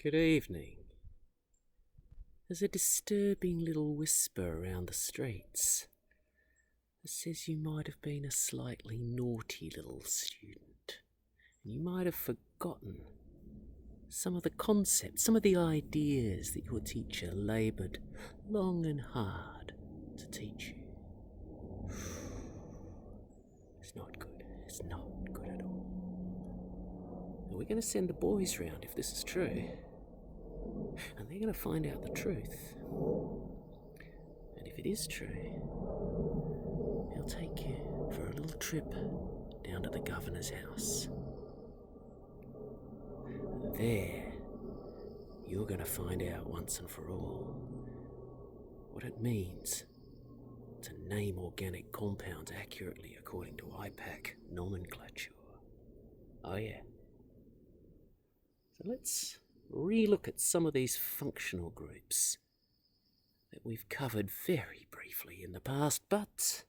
Good evening. There's a disturbing little whisper around the streets that says you might have been a slightly naughty little student, and you might have forgotten some of the concepts, some of the ideas that your teacher laboured long and hard to teach you. It's not good. It's not good at all. And we're going to send the boys round if this is true. And they're going to find out the truth. And if it is true, they'll take you for a little trip down to the governor's house. There, you're going to find out once and for all what it means to name organic compounds accurately according to IPAC nomenclature. Oh yeah. So let's re-look at some of these functional groups that we've covered very briefly in the past, but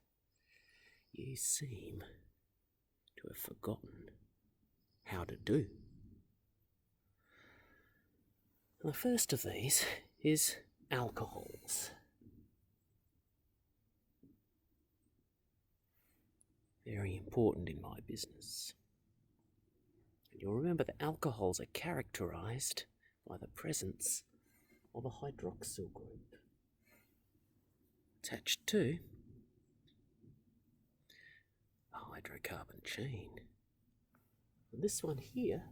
you seem to have forgotten how to do. The first of these is alcohols. Very important in my business. You'll remember that alcohols are characterized by the presence of a hydroxyl group attached to a hydrocarbon chain. And this one here,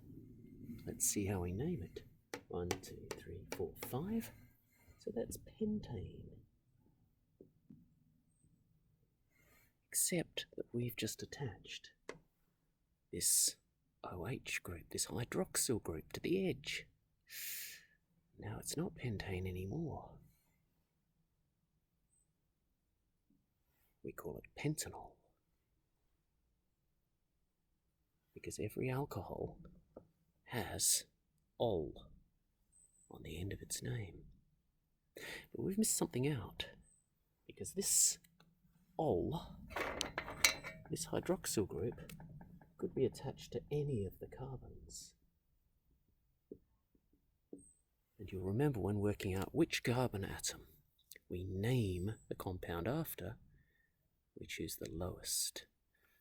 let's see how we name it. 1, 2, 3, 4, 5. So that's pentane. Except that we've just attached this OH group, this hydroxyl group to the edge. Now it's not pentane anymore. We call it pentanol. Because every alcohol has ol on the end of its name. But we've missed something out. Because this ol, this hydroxyl group, could be attached to any of the carbons. And you'll remember when working out which carbon atom we name the compound after, we choose the lowest.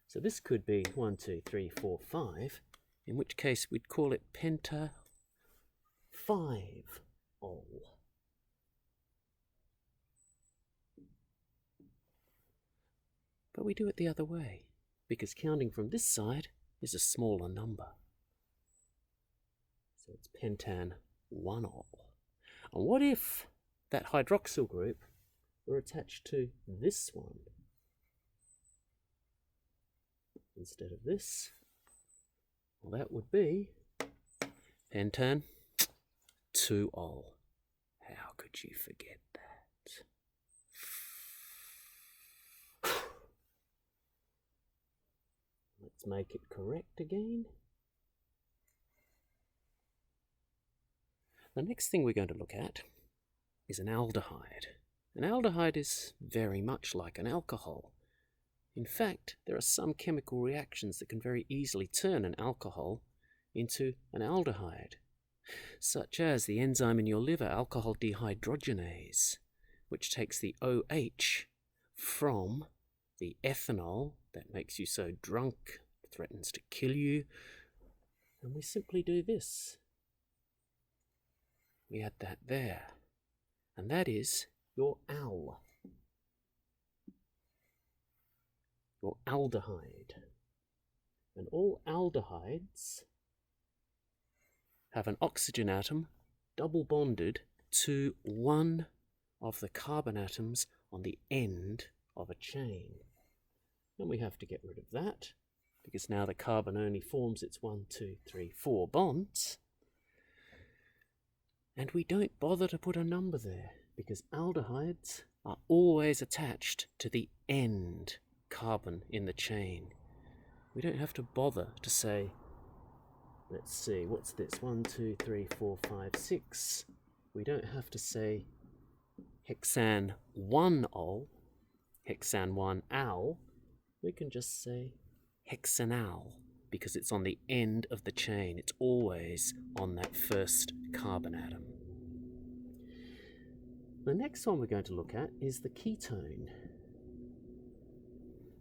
So this could be 1, 2, 3, 4, 5, in which case we'd call it penta 5-ol. But we do it the other way, because counting from this side is a smaller number. So it's pentan 1-ol. And what if that hydroxyl group were attached to this one instead of this? Well, that would be pentan 2-ol. How could you forget that? Let's make it correct again. The next thing we're going to look at is an aldehyde. An aldehyde is very much like an alcohol. In fact, there are some chemical reactions that can very easily turn an alcohol into an aldehyde, such as the enzyme in your liver, alcohol dehydrogenase, which takes the OH from the ethanol that makes you so drunk, threatens to kill you, and we simply do this. We add that there, and that is your al, your aldehyde. And all aldehydes have an oxygen atom double bonded to one of the carbon atoms on the end of a chain. And we have to get rid of that, because now the carbon only forms its 1, 2, 3, 4 bonds. And we don't bother to put a number there, because aldehydes are always attached to the end carbon in the chain. We don't have to bother to say, let's see, what's this? 1, 2, 3, 4, 5, 6. We don't have to say hexan 1-ol, hexan 1-al. We can just say hexanal, because it's on the end of the chain. It's always on that first carbon atom. The next one we're going to look at is the ketone.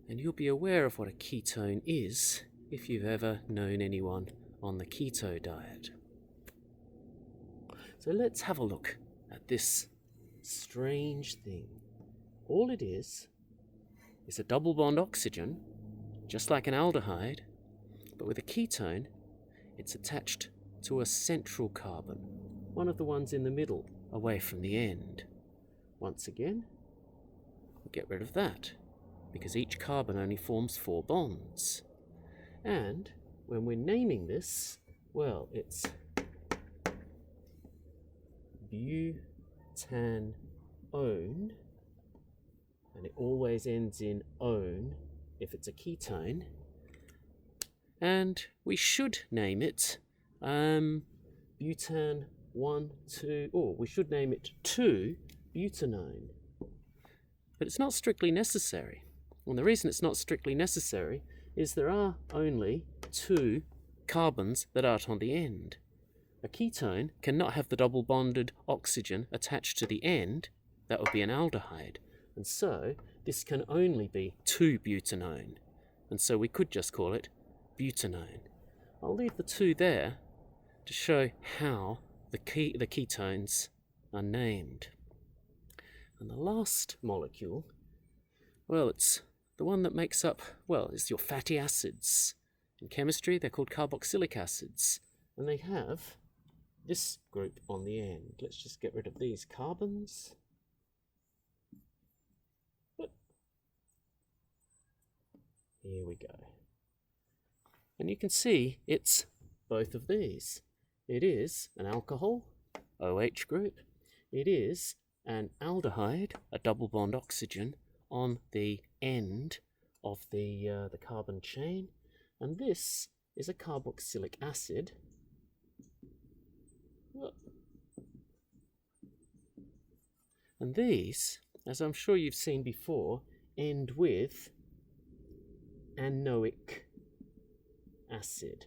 And you'll be aware of what a ketone is if you've ever known anyone on the keto diet. So let's have a look at this strange thing. All it is a double bond oxygen, just like an aldehyde, but with a ketone, it's attached to a central carbon, one of the ones in the middle, away from the end. Once again, we'll get rid of that, because each carbon only forms 4 bonds. And when we're naming this, well, it's butanone, and it always ends in "one" if it's a ketone. And we should name it butan 1, 2, or we should name it 2-butanone. But it's not strictly necessary. And the reason it's not strictly necessary is there are only 2 carbons that aren't on the end. A ketone cannot have the double bonded oxygen attached to the end. That would be an aldehyde. And so this can only be 2-butanone. And so we could just call it butanone. I'll leave the 2 there to show how the ketones are named. And the last molecule, well, it's the one that makes up, well, it's your fatty acids. In chemistry, they're called carboxylic acids. And they have this group on the end. Let's just get rid of these carbons. Here we go. And you can see it's both of these. It is an alcohol, OH group. It is an aldehyde, a double bond oxygen, on the end of the carbon chain. And this is a carboxylic acid. And these, as I'm sure you've seen before, end with anoic acid.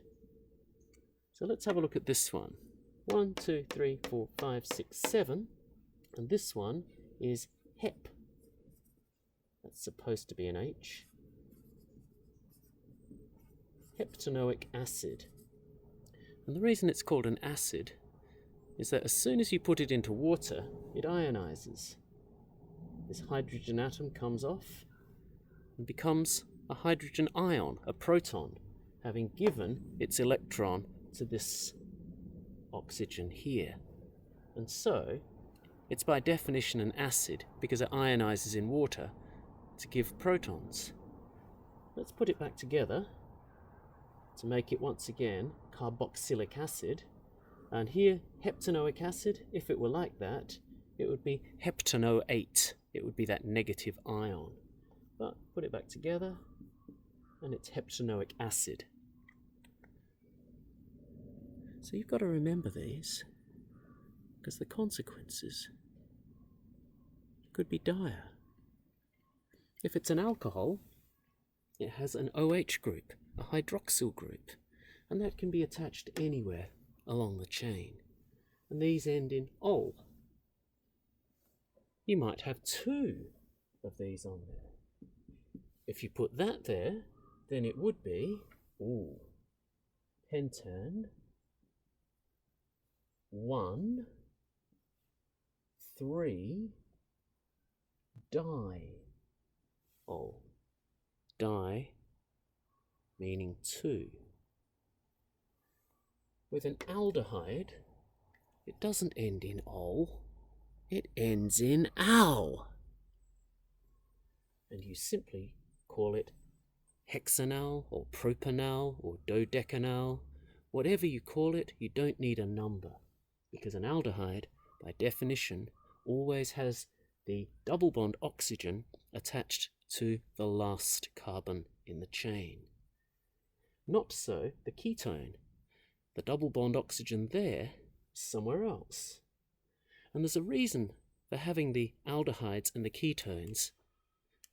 So let's have a look at this one. 1, 2, 3, 4, 5, 6, 7. And this one is hep. That's supposed to be an H. Heptanoic acid. And the reason it's called an acid is that as soon as you put it into water, it ionizes. This hydrogen atom comes off and becomes a hydrogen ion, a proton, having given its electron to this oxygen here. And so, it's by definition an acid because it ionizes in water to give protons. Let's put it back together to make it once again carboxylic acid. And here, heptanoic acid, if it were like that, it would be heptanoate. It would be that negative ion. But put it back together, and it's heptanoic acid. So you've got to remember these, because the consequences could be dire. If it's an alcohol, it has an OH group, a hydroxyl group, and that can be attached anywhere along the chain. And these end in ol. You might have 2 of these on there. If you put that there, then it would be pentan 1, 3 diol. Di meaning 2. With an aldehyde, it doesn't end in ol, it ends in al. And you simply call it hexanal or propanal or dodecanal. Whatever you call it, you don't need a number, because an aldehyde, by definition, always has the double bond oxygen attached to the last carbon in the chain. Not so the ketone. The double bond oxygen there is somewhere else. And there's a reason for having the aldehydes and the ketones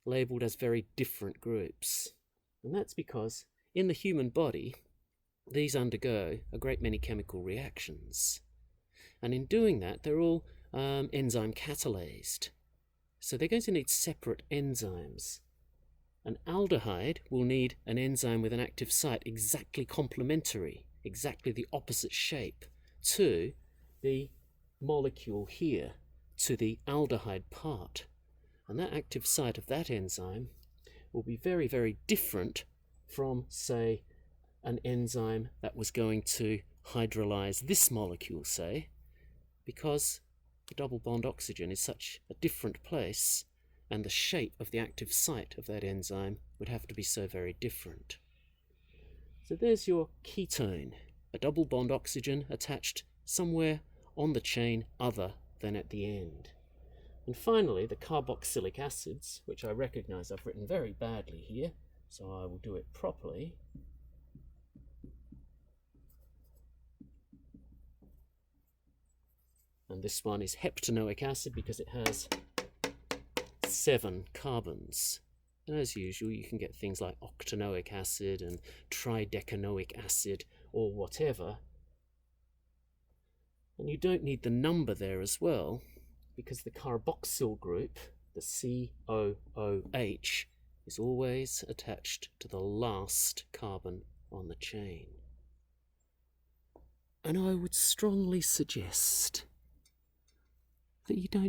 labelled as very different groups. And that's because in the human body, these undergo a great many chemical reactions. And in doing that, they're all enzyme catalased. So they're going to need separate enzymes. An aldehyde will need an enzyme with an active site exactly complementary, exactly the opposite shape to the molecule here, to the aldehyde part. And that active site of that enzyme will be very, very different from, say, an enzyme that was going to hydrolyze this molecule, say, because the double bond oxygen is such a different place, and the shape of the active site of that enzyme would have to be so very different. So there's your ketone, a double bond oxygen attached somewhere on the chain other than at the end. And finally, the carboxylic acids, which I recognize I've written very badly here, so I will do it properly. And this one is heptanoic acid because it has 7 carbons. And as usual, you can get things like octanoic acid and tridecanoic acid or whatever. And you don't need the number there as well, because the carboxyl group, the COOH, is always attached to the last carbon on the chain. And I would strongly suggest that you don't